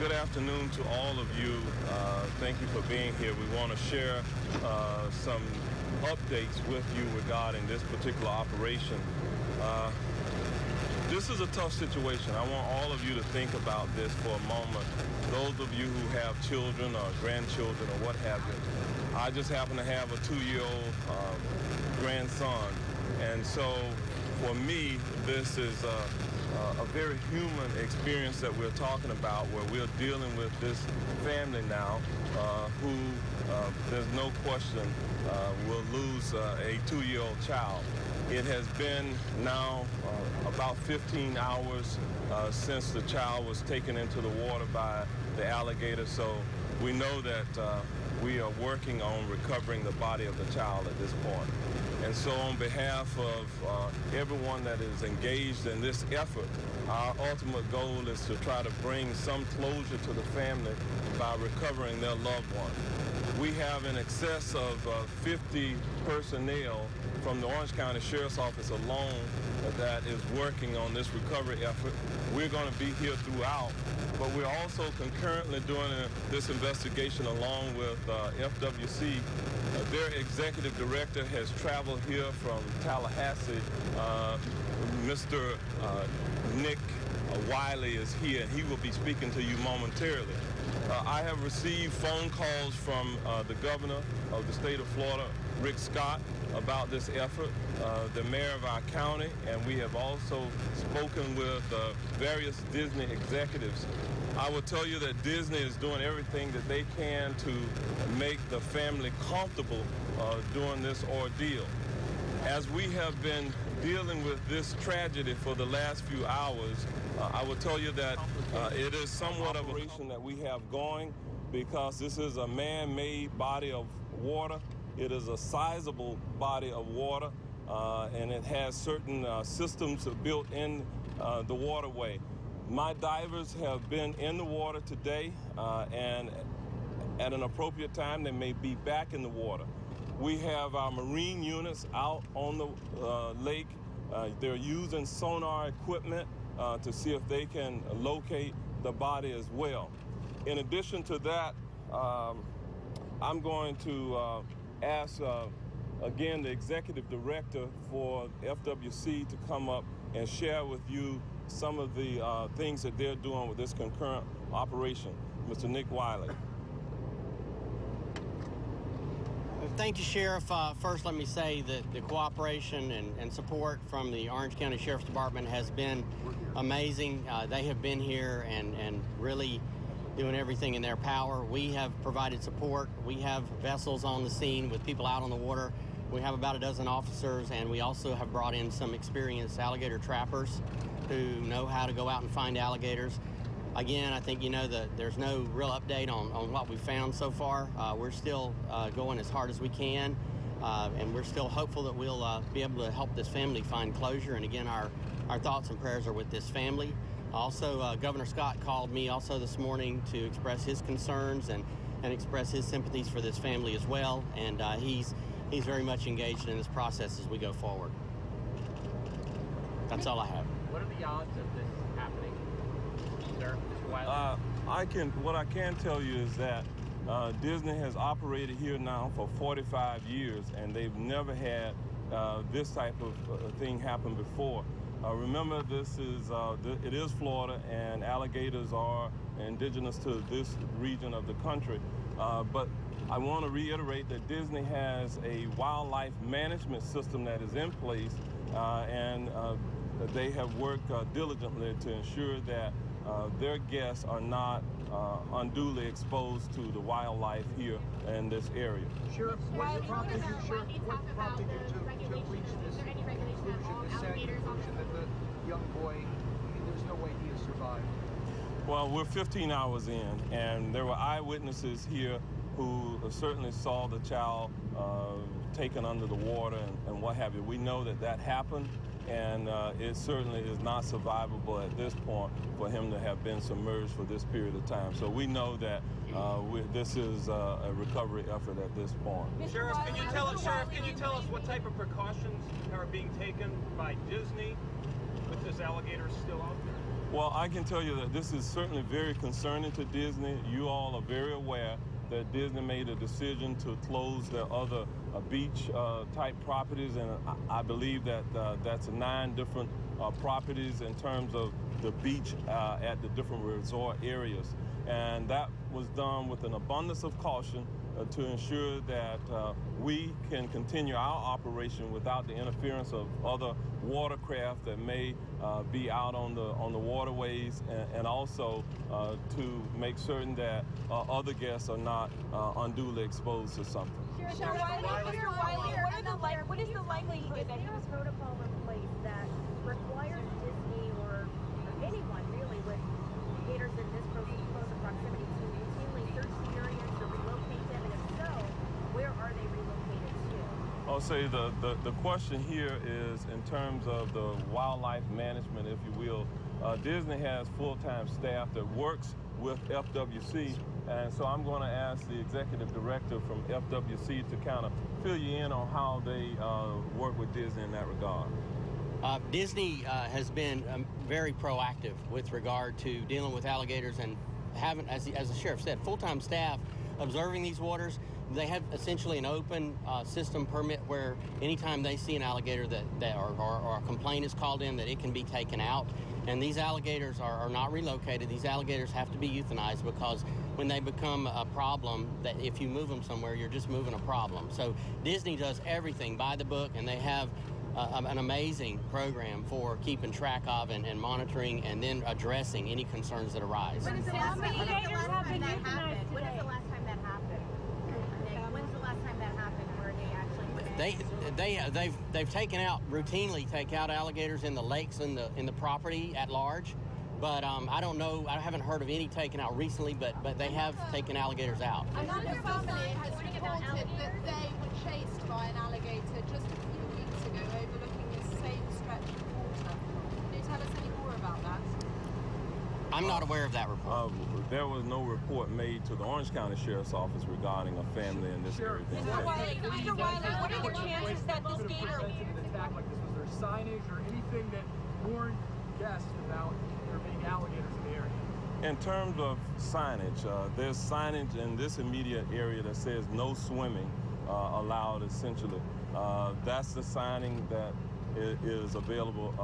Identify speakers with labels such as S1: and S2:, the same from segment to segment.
S1: Good afternoon to all of you. Thank you for being here. We want to share some updates with you regarding this particular operation. This is a tough situation. I want all of you to think about this for a moment. Those of you who have children or grandchildren or what have you. I just happen to have a 2-year-old grandson. And so for me, this is a very human experience that we're talking about, where we're dealing with this family now who, there's no question, will lose a 2-year-old child. It has been now about 15 hours since the child was taken into the water by the alligator, so we know that we are working on recovering the body of the child at this point. And so on behalf of everyone that is engaged in this effort, our ultimate goal is to try to bring some closure to the family by recovering their loved one. We have in excess of 50 personnel from the Orange County Sheriff's Office alone that is working on this recovery effort. We're going to be here throughout, but we're also concurrently doing this investigation along with FWC. Their executive director has traveled here from Tallahassee. Mr. Nick Wiley is here, and he will be speaking to you momentarily. I have received phone calls from the governor of the state of Florida, Rick Scott, about this effort, the mayor of our county, and we have also spoken with various Disney executives. I will tell you that Disney is doing everything that they can to make the family comfortable during this ordeal. As we have been dealing with this tragedy for the last few hours, I will tell you that it is somewhat of an operation that we have going, because this is a man-made body of water. It is a sizable body of water, and it has certain systems built in the waterway. My divers have been in the water today, and at an appropriate time, they may be back in the water. We have our marine units out on the lake. They're using sonar equipment to see if they can locate the body as well. In addition to that, I'm going to ask, again, the executive director for FWC to come up and share with you some of the things that they're doing with this concurrent operation. Mr. Nick Wiley.
S2: Thank you, Sheriff. First, let me say that the cooperation and support from the Orange County Sheriff's Department has been amazing. They have been here and really doing everything in their power. We have provided support. We have vessels on the scene with people out on the water. We have about a dozen officers, and we also have brought in some experienced alligator trappers who know how to go out and find alligators. Again, I think you know that there's no real update on what we've found so far. We're still going as hard as we can, and we're still hopeful that we'll be able to help this family find closure. And again, our thoughts and prayers are with this family. Also, Governor Scott called me also this morning to express his concerns and express his sympathies for this family as well. And he's very much engaged in this process as we go forward. That's all I have.
S3: What are the odds of this happening, sir?
S1: What I can tell you is that Disney has operated here now for 45 years, and they've never had this type of thing happen before. Remember, it is Florida, and alligators are indigenous to this region of the country. But I want to reiterate that Disney has a wildlife management system that is in place, and they have worked diligently to ensure that their guests are not unduly exposed to the wildlife here in this area.
S4: Sheriff, what prompted you to reach this conclusion, this sad conclusion that the young boy, there's no way he has survived?
S1: Well, we're 15 hours in, and there were eyewitnesses here who certainly saw the child taken under the water and what have you. We know that happened, and it certainly is not survivable at this point for him to have been submerged for this period of time. So we know that this is a recovery effort at this point.
S3: Sheriff, can you tell us what type of precautions are being taken by Disney with this alligator still out there?
S1: Well, I can tell you that this is certainly very concerning to Disney. You all are very aware that Disney made a decision to close their other beach type properties, and I believe that that's 9 different properties in terms of the beach at the different resort areas. And that was done with an abundance of caution to ensure that we can continue our operation without the interference of other watercraft that may be out on the waterways, and also to make certain that other guests are not unduly exposed to something.
S5: Sheriff Wiley, what is the likelihood that there is protocol in place that requires Disney or anyone really with gators in this close proximity to routinely search the areas to relocate them, and if so, where are they relocated to?
S1: I'll say the question here is in terms of the wildlife management, if you will. Disney has full-time staff that works with FWC, and so I'm going to ask the executive director from FWC to kind of fill you in on how they work with Disney in that regard.
S2: Disney has been very proactive with regard to dealing with alligators, and having, as the sheriff said, full-time staff observing these waters. They have essentially an open system permit where anytime they see an alligator or a complaint is called in, that it can be taken out. And these alligators are not relocated. These alligators have to be euthanized, because when they become a problem, that if you move them somewhere, you're just moving a problem. So Disney does everything by the book, and they have an amazing program for keeping track of and monitoring and then addressing any concerns that arise.
S5: When is the last time that happened? When is the last time that happened? When's the last time that happened where they actually
S2: They've taken out, routinely take out alligators in the lakes and in the property at large, but I don't know, I haven't heard of any taken out recently, but they have taken alligators out.
S6: Another family has reported that they were chased by an alligator just a few weeks ago overlooking this same stretch of water. Can you tell us any more about that?
S2: I'm not aware of that report.
S1: There was no report made to the Orange County Sheriff's Office regarding a family in this area.
S5: Mr. Wiley, what are the chances that this gator...
S4: An attack like this, was there signage or anything that warned guests about there being alligators in the area?
S1: In terms of signage, there's signage in this immediate area that says no swimming allowed, essentially. That's the signing that is available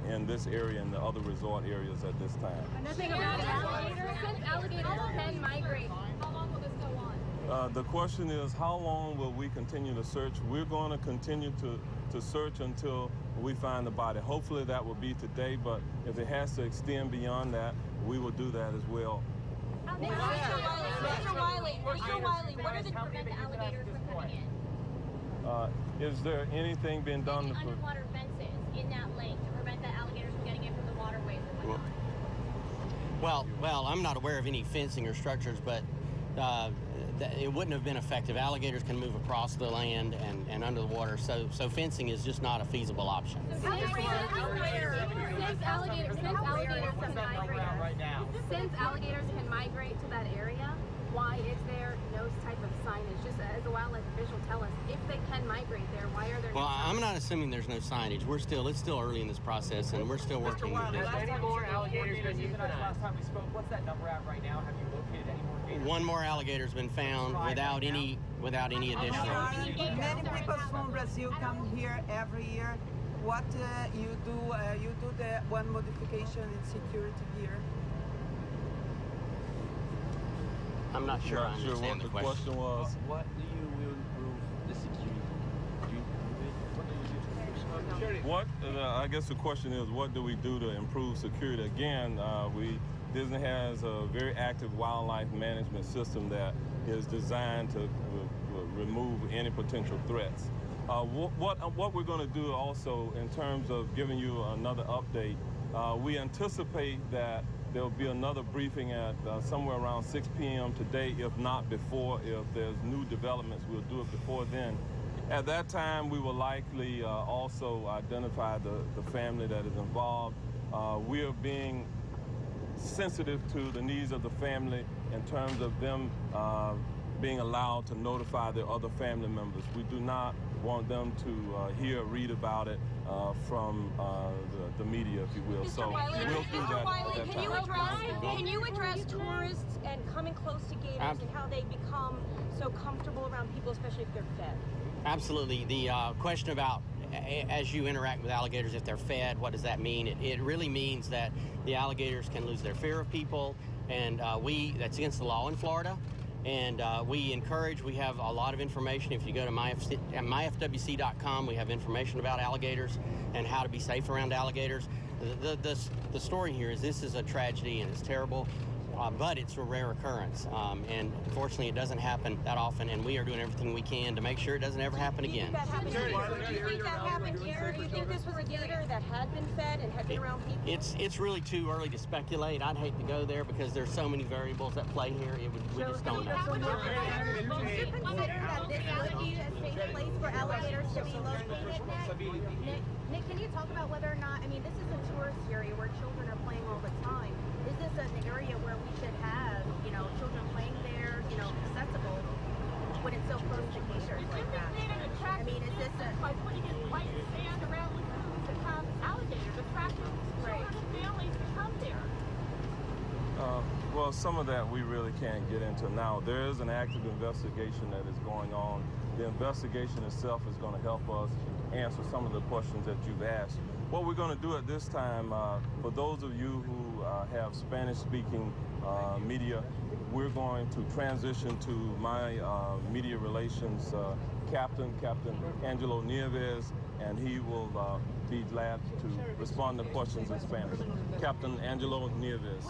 S1: in this area and the other resort areas at this time.
S5: Since alligators can migrate, how long will this go on?
S1: The question is, how long will we continue to search? We're going to continue to search until we find the body. Hopefully that will be today, but if it has to extend beyond that, we will do that as well.
S5: Mr. Wiley, what are the prevent the alligators from coming in?
S1: Is there anything being done?
S7: Underwater fences in that lake to prevent the alligators from getting in from the waterways and whatnot?
S2: Well, I'm not aware of any fencing or structures, but it wouldn't have been effective. Alligators can move across the land and under the water, so fencing is just not a feasible option.
S5: Since alligators can migrate to that area, why is there no type of signage? Just as a wildlife official, tell us, if they can migrate there, why are there no signage?
S2: I'm not assuming there's no signage. It's still early in this process, and we're still working with it.
S3: Has any more alligators been euthanized?
S8: Last time we spoke, what's that number at right now? Have you located any more gators?
S2: One more alligator's been found without any additional.
S9: Many people from Brazil come here every year. What you do the one modification in security here.
S2: I'm not sure I
S1: Not sure what
S2: understand
S1: the
S2: the question.
S1: was.
S8: What do you will improve the security? Do you improve it?
S1: What I guess the question is, what do we do to improve security? Again, Disney has a very active wildlife management system that is designed to remove any potential threats. What we're going to do also in terms of giving you another update, we anticipate that there will be another briefing at somewhere around 6 p.m. today, if not before. If there's new developments, we'll do it before then. At that time, we will likely also identify the family that is involved. We are being sensitive to the needs of the family in terms of them being allowed to notify their other family members. We do not want them to hear or read about it from the media, if you will. So we'll do that at that time.
S5: Can you address tourists and coming close to gators and how they become so comfortable around people, especially if they're fed?
S2: Absolutely. The question about as you interact with alligators, if they're fed, what does that mean? It really means that the alligators can lose their fear of people, and that's against the law in Florida. And we have a lot of information. If you go to myfwc.com, we have information about alligators and how to be safe around alligators. The story here is this is a tragedy and it's terrible, but it's a rare occurrence. And unfortunately, it doesn't happen that often, and we are doing everything we can to make sure it doesn't ever happen again.
S5: Do you think that happened here? Do you think this was a gator that had been fed and had been around people?
S2: It's really too early to speculate. I'd hate to go there because there's so many variables at play here. We just don't know.
S5: Would you consider that this would be a safe place for alligators to be located? Nick, can you talk about whether or not, I mean, this is a tourist area where children are playing all the time. Is this an area where we should have, children playing there, accessible when it's so close to gators like that? I mean, is this
S6: by putting in white sand around lagoons that have alligators, attracting children and families to come there?
S1: Well, some of that we really can't get into now. There is an active investigation that is going on. The investigation itself is going to help us answer some of the questions that you've asked. What we're going to do at this time, for those of you who have Spanish-speaking media, we're going to transition to my media relations captain, Captain Angelo Nieves, and he will be glad to respond to questions in Spanish. Captain Angelo Nieves.